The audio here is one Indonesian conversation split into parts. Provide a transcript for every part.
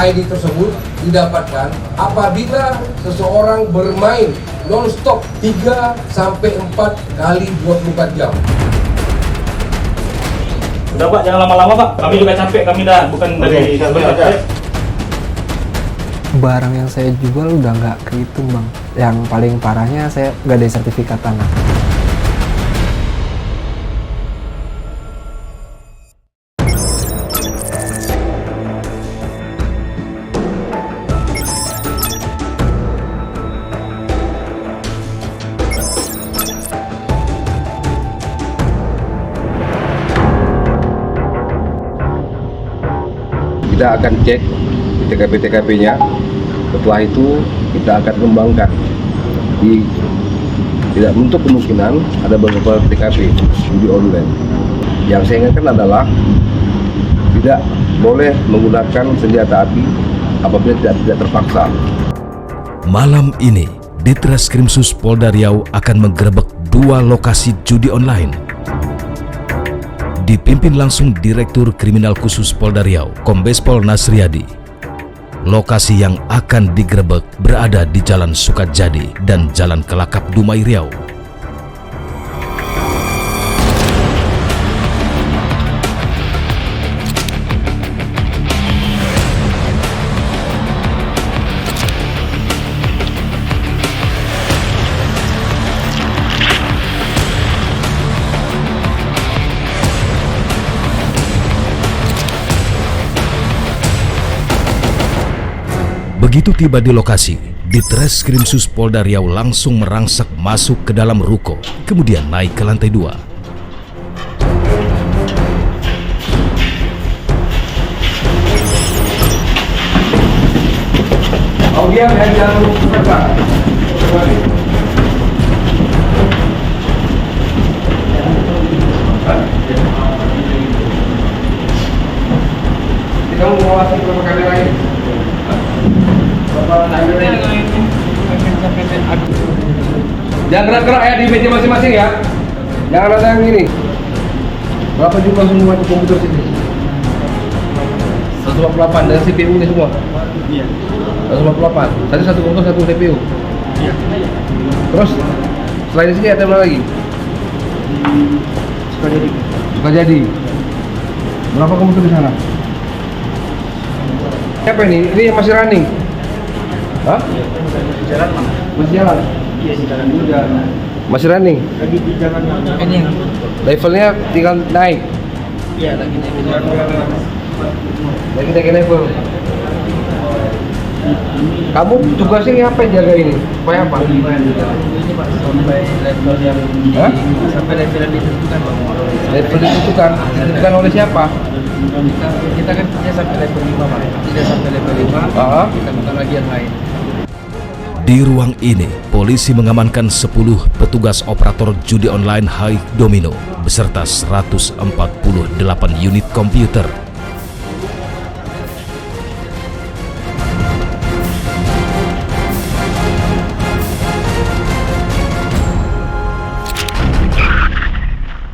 ID tersebut didapatkan apabila seseorang bermain non-stop 3 sampai 4 kali 24 jam. Udah Pak, jangan lama-lama Pak. Kami juga capek, kami dah bukan dari sebentar. Barang yang saya jual udah nggak kehitung bang. Yang paling parahnya saya nggak ada sertifikat tanah. Kita akan cek di TKP-TKP-nya. Setelah itu kita akan kembangkan. Tidak untuk kemungkinan ada beberapa TKP judi online. Yang saya ingatkan adalah tidak boleh menggunakan senjata api apabila tidak terpaksa. Malam ini, Ditreskrimsus Polda Riau akan menggerebek 2 lokasi judi online. Dipimpin langsung Direktur Kriminal Khusus Polda Riau, Kombes Pol Nasriadi. Lokasi yang akan digerebek berada di Jalan Sukajadi dan Jalan Kelakap Dumai Riau. Begitu tiba di lokasi, Ditreskrimsus Polda Riau langsung merangsek masuk ke dalam ruko, kemudian naik ke lantai 2. Audiam yang jangan lupa. Kamu mau masuk ke kamera ini? Jangan gerak-gerak ya di meja masing-masing ya. Jangan ada yang gini. Berapa jumlah semua di komputer sini? 148 dengan CPU ini semua? Iya. 148. Tadi satu komputer satu CPU? Iya. Terus selain di sini ada mana lagi? Sukajadi. Berapa komputer di sana? Siapa ini? Ini masih running? Hah? Jalan mana? Masih jalan? Iya sih, jalan dulu jalan. Masih running? Lagi di jalan ini. Levelnya tinggal naik? Iya, lagi naik. Lagi naik level. Kamu tugasnya apa yang jaga ini? Supaya apa? Ini Pak, sampai level yang sampai level yang ditentukan Pak. Level ditentukan? Ditentukan oleh siapa? Kita kan punya sampai level 5 Pak. Tidak sampai level 5, kita bukan lagi yang lain. Di ruang ini, polisi mengamankan 10 petugas operator judi online High Domino beserta 148 unit komputer.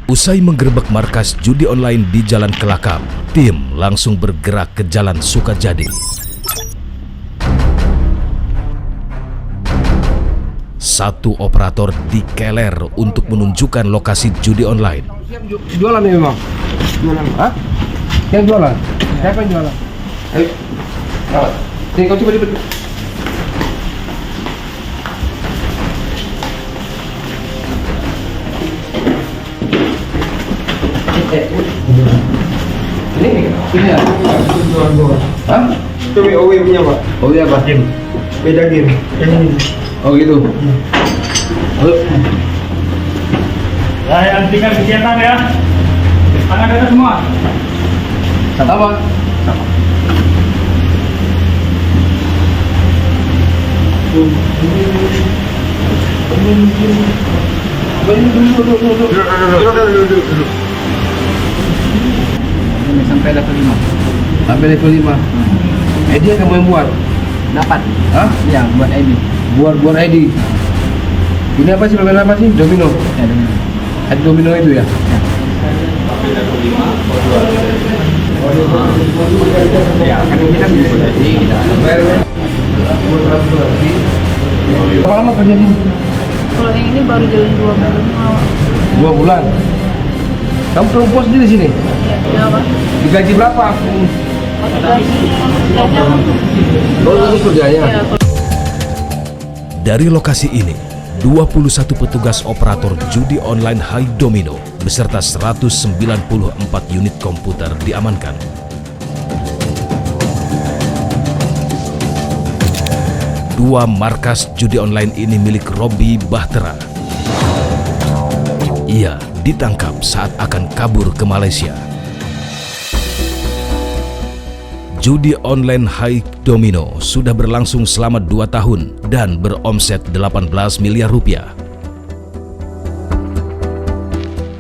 Usai menggerebek markas judi online di Jalan Kelakap, tim langsung bergerak ke Jalan Sukajadi. Satu operator dikeler untuk menunjukkan lokasi judi online. Jualan ini memang? Jualan? Hah? Yang jualan? Siapa yang jualan? Ayo. Sini kau coba lipat. Ini ya? Hah? Itu WoW punya Pak. Oh iya Pak. Beda game. Yang ini. Oh gitu. Ya, yang tinggal kegiatan ya. Tangan ada semua. Apa? Duduk. Sampai level 5. Sampai level 5. ID yang kamu yang buat? Dapat. Hah? Iya, buat ID. Buat ID. Ini apa sih? Permainan apa sih? Domino. Ya, dengan. ID domino itu ya? Ya. Oh Ya, kan ini kan bisa jadi kita Berapa lama kerja ini? Kalau yang ini baru jalan 2 bulan. 2 bulan. Kamu perempuan sendiri di sini? Ya, Pak. Digaji berapa? Baru kerjanya. Ya, Dari lokasi ini, 21 petugas operator judi online High Domino beserta 194 unit komputer diamankan. Dua markas judi online ini milik Robby Bahtera. Ia ditangkap saat akan kabur ke Malaysia. Judi online High Domino sudah berlangsung selama 2 tahun dan beromset 18 miliar rupiah.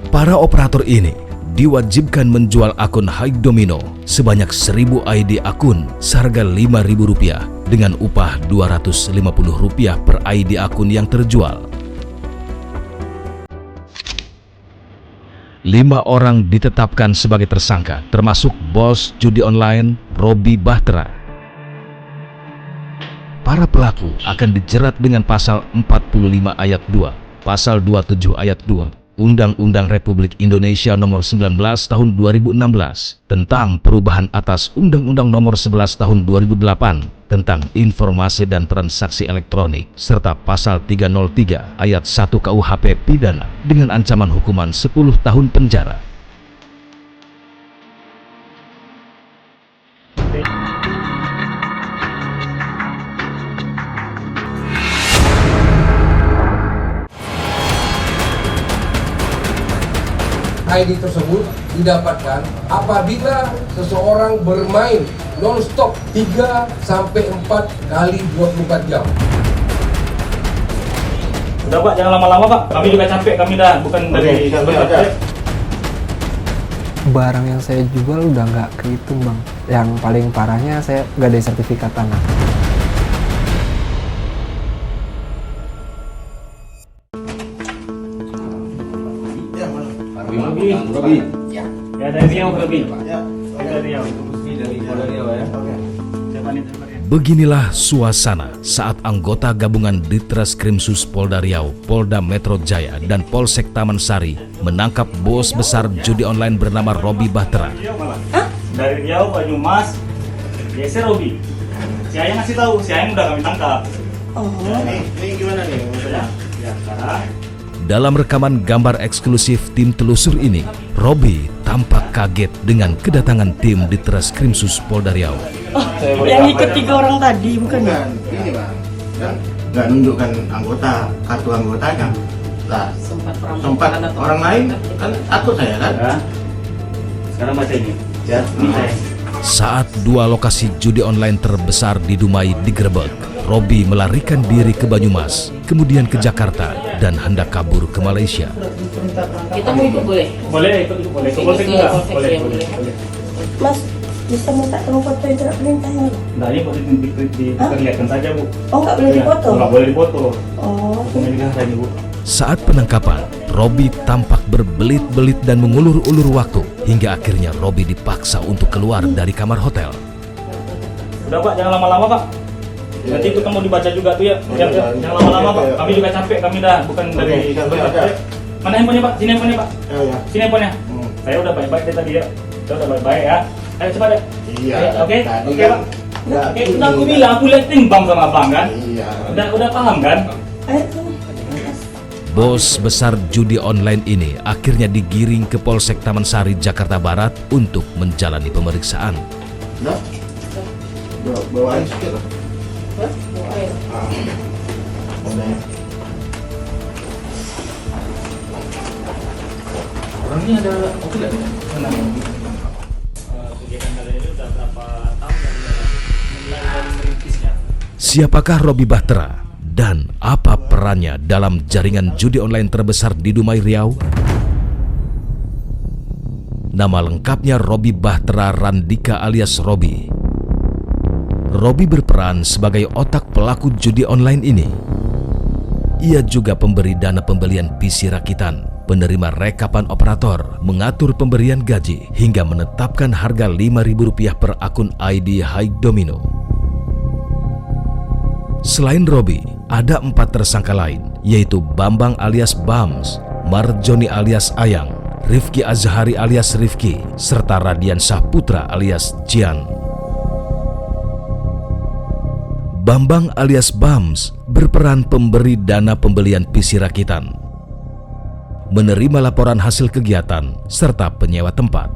Para operator ini diwajibkan menjual akun High Domino sebanyak 1000 ID akun seharga Rp5.000 dengan upah Rp250 per ID akun yang terjual. 5 orang ditetapkan sebagai tersangka, termasuk bos judi online Robby Bahtera. Para pelaku akan dijerat dengan pasal 45 ayat 2, pasal 27 ayat 2, Undang-Undang Republik Indonesia Nomor 19 Tahun 2016 tentang perubahan atas Undang-Undang Nomor 11 Tahun 2008 tentang informasi dan transaksi elektronik, serta pasal 303 ayat 1 KUHP pidana dengan ancaman hukuman 10 tahun penjara. ID tersebut didapatkan apabila seseorang bermain non-stop 3 sampai 4 kali 24 jam. Udah Pak, jangan lama-lama Pak. Kami juga capek, kami dah bukan dari Barang yang saya jual udah nggak kehitung bang. Yang paling parahnya saya nggak ada sertifikat tanah. Robby. Ya, dari Riau ke Robby. Ya, dari Riau. Beginilah suasana saat anggota gabungan Ditreskrimsus Polda Riau, Polda Metro Jaya, dan Polsek Taman Sari menangkap bos besar judi online bernama Robby Bahtera. Dari Riau, Banyumas, geser Robby. Si Ayang ngasih tahu, si Ayang udah kami tangkap. Ini gimana nih maksudnya? Ya, sekarang. Dalam rekaman gambar eksklusif tim telusur ini, Robby tampak kaget dengan kedatangan tim Ditreskrimsus Polda Riau. Yang ikut 3 orang tadi bukan ya? Ini bang, kan nggak nunjukkan anggota, kartu anggotanya. Lah, sempat orang lain kan takut saya kan. Ya. Sekarang baca ini. Ya, Ini saya. Saat 2 lokasi judi online terbesar di Dumai digerebek, Robby melarikan diri ke Banyumas, kemudian ke Jakarta, dan hendak kabur ke Malaysia. kita mau ikut boleh? Boleh, ikut boleh. Ke Polsek juga. Boleh. Mas, bisa minta tolong foto itu perintahnya? Nah, ini boleh diperlihatkan saja Bu. Oh, nggak boleh dipoto? Nggak boleh dipoto. Oh, Ini kan saya Bu. Saat penangkapan, Robby tampak berbelit-belit dan mengulur-ulur waktu, hingga akhirnya Robby dipaksa untuk keluar dari kamar hotel. Udah Pak, jangan lama-lama Pak. Nanti itu kamu dibaca juga tuh ya. Jangan lama-lama Pak. Kami juga capek, kami dah bukan dari. Mana handphonenya Pak? Sini handphonenya Pak. Sini handphonenya. Saya udah baik-baik dari tadi ya. Saya udah baik-baik ya. Ayo cepat ya. Iya. Oke. Tadi Oke kan Pak. Oke, udah aku bilang aku lihat timbang sama Abang kan. Iya. Udah paham kan? ayo sini. Bos besar judi online ini akhirnya digiring ke Polsek Taman Sari, Jakarta Barat untuk menjalani pemeriksaan. Nah, bawa air sedikit. Orang ini ada oke nggak? Kegiatan kalian ini udah berapa tahun dari merintisnya? Siapakah Robby Bahtera dan apa perannya dalam jaringan judi online terbesar di Dumai Riau? Nama lengkapnya Robby Bahtera Randika alias Robby. Robby berperan sebagai otak pelaku judi online ini. Ia juga pemberi dana pembelian PC rakitan penerima rekapan operator, mengatur pemberian gaji, hingga menetapkan harga Rp5.000 per akun ID Haik Domino. Selain Robi, ada 4 tersangka lain, yaitu Bambang alias Bams, Marjoni alias Ayang, Rifki Azhari alias Rifki, serta Radian Syahputra alias Jian. Bambang alias Bams berperan pemberi dana pembelian PC rakitan, menerima laporan hasil kegiatan, serta penyewa tempat.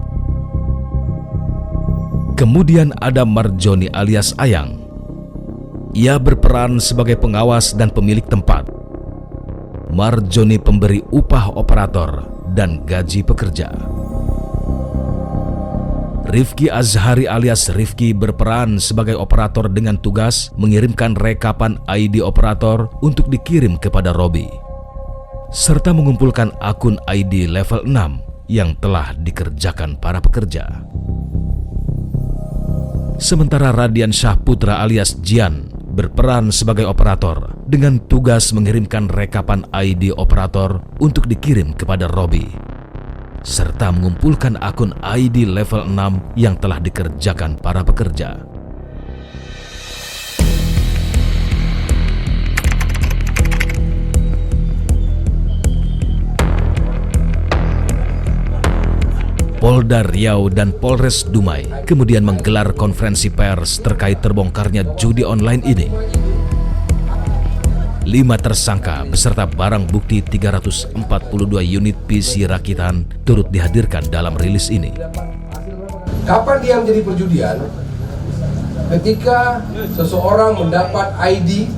Kemudian ada Marjoni alias Ayang. Ia berperan sebagai pengawas dan pemilik tempat. Marjoni pemberi upah operator dan gaji pekerja. Rifki Azhari alias Rifki berperan sebagai operator dengan tugas mengirimkan rekapan ID operator untuk dikirim kepada Robi, serta mengumpulkan akun ID level 6 yang telah dikerjakan para pekerja. Sementara Radian Syahputra alias Jian berperan sebagai operator dengan tugas mengirimkan rekapan ID operator untuk dikirim kepada Robi, serta mengumpulkan akun ID level 6 yang telah dikerjakan para pekerja. Polda Riau dan Polres Dumai kemudian menggelar konferensi pers terkait terbongkarnya judi online ini. 5 tersangka beserta barang bukti 342 unit PC rakitan turut dihadirkan dalam rilis ini. Kapan dia menjadi perjudian? Ketika seseorang mendapat ID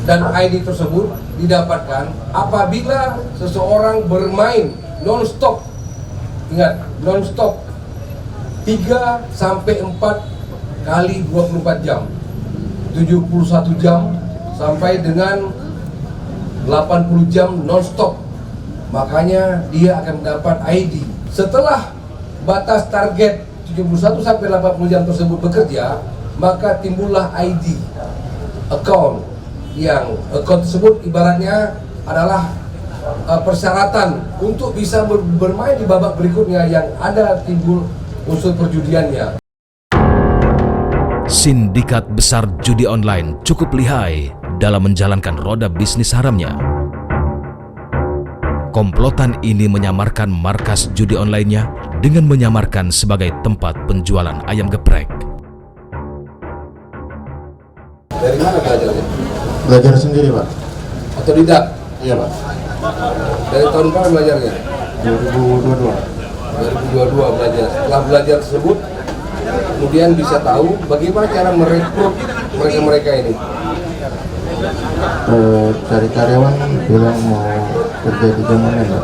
dan ID tersebut didapatkan apabila seseorang bermain non-stop, ingat non-stop 3 sampai 4 kali 24 jam, 71 jam sampai dengan 80 jam non-stop, makanya dia akan mendapat ID. Setelah batas target 71 sampai 80 jam tersebut bekerja, maka timbullah ID account, yang account tersebut ibaratnya adalah persyaratan untuk bisa bermain di babak berikutnya yang ada timbul unsur perjudiannya. Sindikat besar judi online cukup lihai dalam menjalankan roda bisnis haramnya. Komplotan ini menyamarkan markas judi online-nya dengan menyamarkan sebagai tempat penjualan ayam geprek. Dari mana belajarnya? Belajar sendiri, Pak. Otodidak? Iya, Pak. Dari tahun berapa belajarnya? 2022. 2022 belajar. Setelah belajar tersebut, kemudian bisa tahu bagaimana cara merekrut mereka-mereka ini. Cari karyawan bilang mau kerja di jam online, Pak.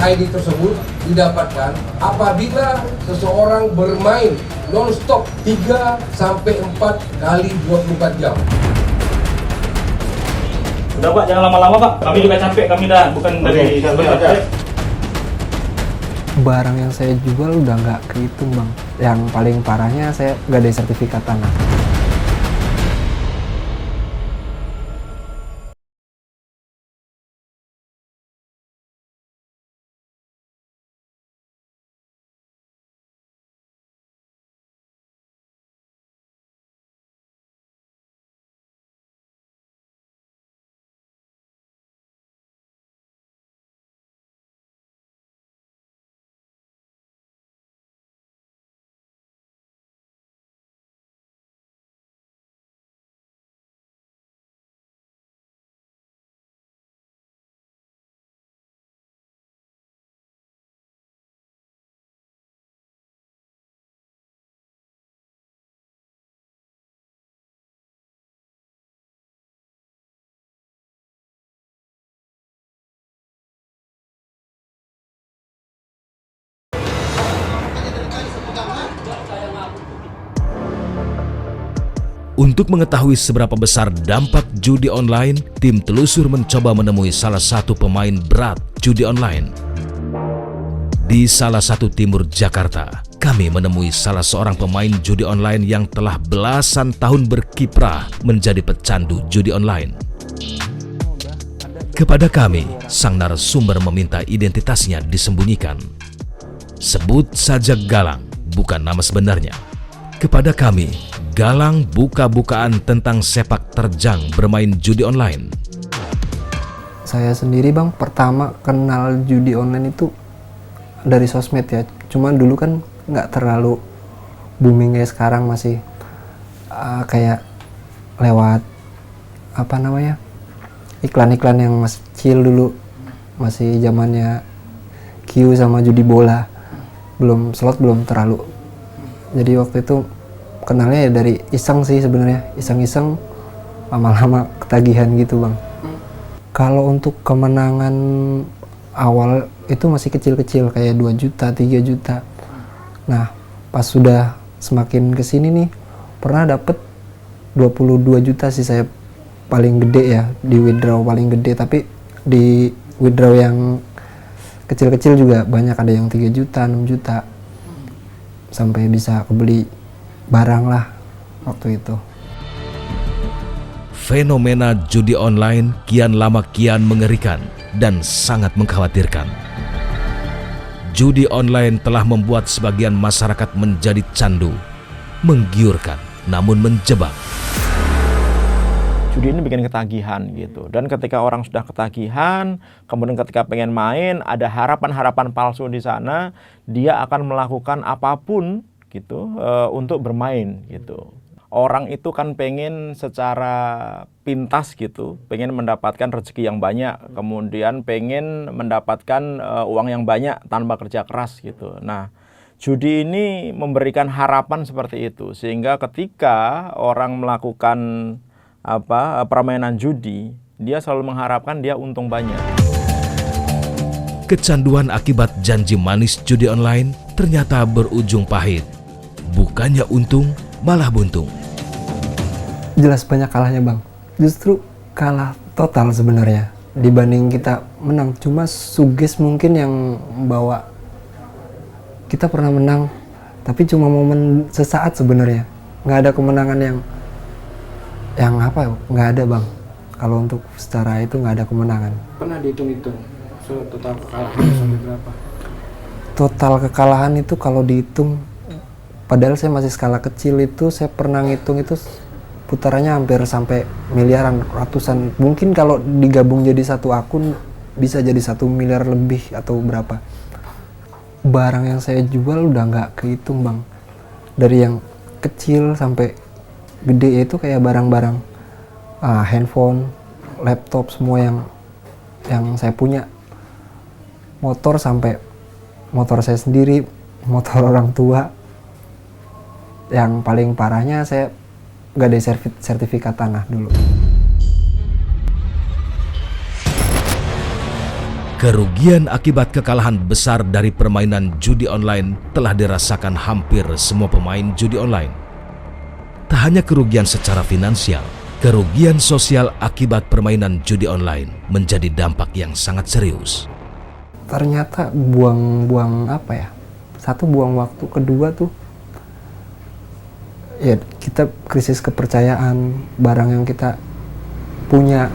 ID tersebut didapatkan apabila seseorang bermain non-stop 3 sampai 4 kali 24 jam. Udah Pak, jangan lama-lama Pak. Kami juga capek, kami dah bukan dari Barang yang saya jual udah nggak kehitung bang. Yang paling parahnya saya nggak ada sertifikat tanah. Untuk mengetahui seberapa besar dampak judi online, tim telusur mencoba menemui salah satu pemain berat judi online. Di salah satu timur Jakarta, kami menemui salah seorang pemain judi online yang telah belasan tahun berkiprah menjadi pecandu judi online. Kepada kami, sang narasumber meminta identitasnya disembunyikan. Sebut saja Galang, bukan nama sebenarnya. Kepada kami, Galang buka-bukaan tentang sepak terjang bermain judi online. Saya sendiri bang, pertama kenal judi online itu dari sosmed ya. Cuman dulu kan nggak terlalu booming kayak sekarang, masih kayak lewat apa namanya, iklan-iklan yang masih kecil dulu, masih zamannya Q sama judi bola, belum slot belum terlalu. Jadi waktu itu kenalnya ya dari iseng sih sebenarnya, iseng-iseng, lama-lama ketagihan gitu bang. Kalau untuk kemenangan awal itu masih kecil-kecil, kayak 2 juta, 3 juta. Nah, pas sudah semakin kesini nih, pernah dapet 22 juta sih saya paling gede ya, di withdraw paling gede. Tapi di withdraw yang kecil-kecil juga banyak, ada yang 3 juta, 6 juta. Sampai bisa kebeli barang lah waktu itu. Fenomena judi online kian lama kian mengerikan dan sangat mengkhawatirkan. Judi online telah membuat sebagian masyarakat menjadi candu, menggiurkan namun menjebak. Judi ini bikin ketagihan gitu, dan ketika orang sudah ketagihan, kemudian ketika pengen main, ada harapan-harapan palsu di sana, dia akan melakukan apapun gitu untuk bermain gitu. Orang itu kan pengen secara pintas gitu, pengen mendapatkan rezeki yang banyak, kemudian pengen mendapatkan uang yang banyak tanpa kerja keras gitu. Nah, judi ini memberikan harapan seperti itu, sehingga ketika orang melakukan permainan judi, dia selalu mengharapkan dia untung banyak. Kecanduan akibat janji manis judi online ternyata berujung pahit. Bukannya untung, malah buntung. Jelas banyak kalahnya bang, justru kalah total sebenarnya dibanding kita menang. Cuma suges mungkin yang bawa kita pernah menang, tapi cuma momen sesaat sebenarnya. Nggak ada kemenangan yang apa ya, nggak ada bang. Kalau untuk secara itu nggak ada kemenangan. Pernah dihitung-hitung total kekalahan sampai berapa? Total kekalahan itu kalau dihitung, padahal saya masih skala kecil, itu saya pernah ngitung itu putarannya hampir sampai miliaran, ratusan. Mungkin kalau digabung jadi satu akun bisa jadi 1 miliar lebih atau berapa. Barang yang saya jual udah nggak kehitung bang. Dari yang kecil sampai gede itu kayak barang-barang handphone, laptop, semua yang saya punya. Motor sampai motor saya sendiri, motor orang tua. Yang paling parahnya saya nggak ada sertifikat tanah dulu. Kerugian akibat kekalahan besar dari permainan judi online telah dirasakan hampir semua pemain judi online. Tak hanya kerugian secara finansial, kerugian sosial akibat permainan judi online menjadi dampak yang sangat serius. Ternyata buang-buang apa ya? Satu, buang waktu. Kedua tuh ya kita krisis kepercayaan, barang yang kita punya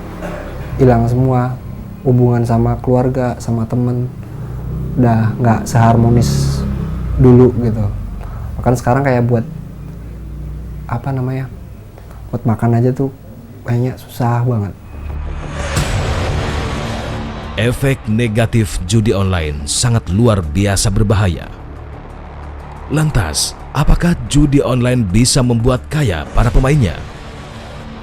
hilang semua, hubungan sama keluarga, sama temen udah nggak seharmonis dulu gitu. Bahkan sekarang kayak buat buat makan aja tuh kayaknya susah banget. Efek negatif judi online sangat luar biasa berbahaya. Lantas, apakah judi online bisa membuat kaya para pemainnya?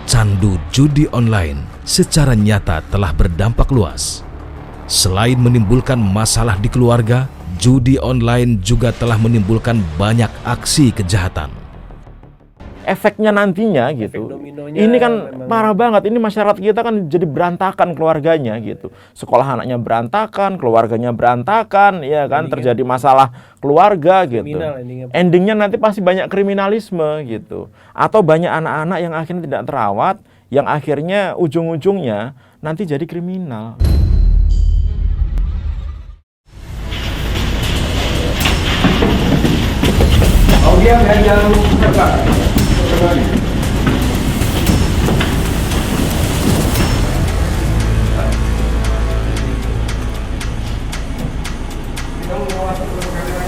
Candu judi online secara nyata telah berdampak luas. Selain menimbulkan masalah di keluarga, judi online juga telah menimbulkan banyak aksi kejahatan. Efeknya nantinya gitu, ini kan parah banget. Ini masyarakat kita kan jadi berantakan keluarganya gitu. Sekolah anaknya berantakan, keluarganya berantakan, ya kan, terjadi masalah keluarga gitu. Endingnya nanti pasti banyak kriminalisme gitu. Atau banyak anak-anak yang akhirnya tidak terawat, yang akhirnya ujung-ujungnya nanti jadi kriminal. Kemudian jangan lupa kembali. Kita mengawasi perkara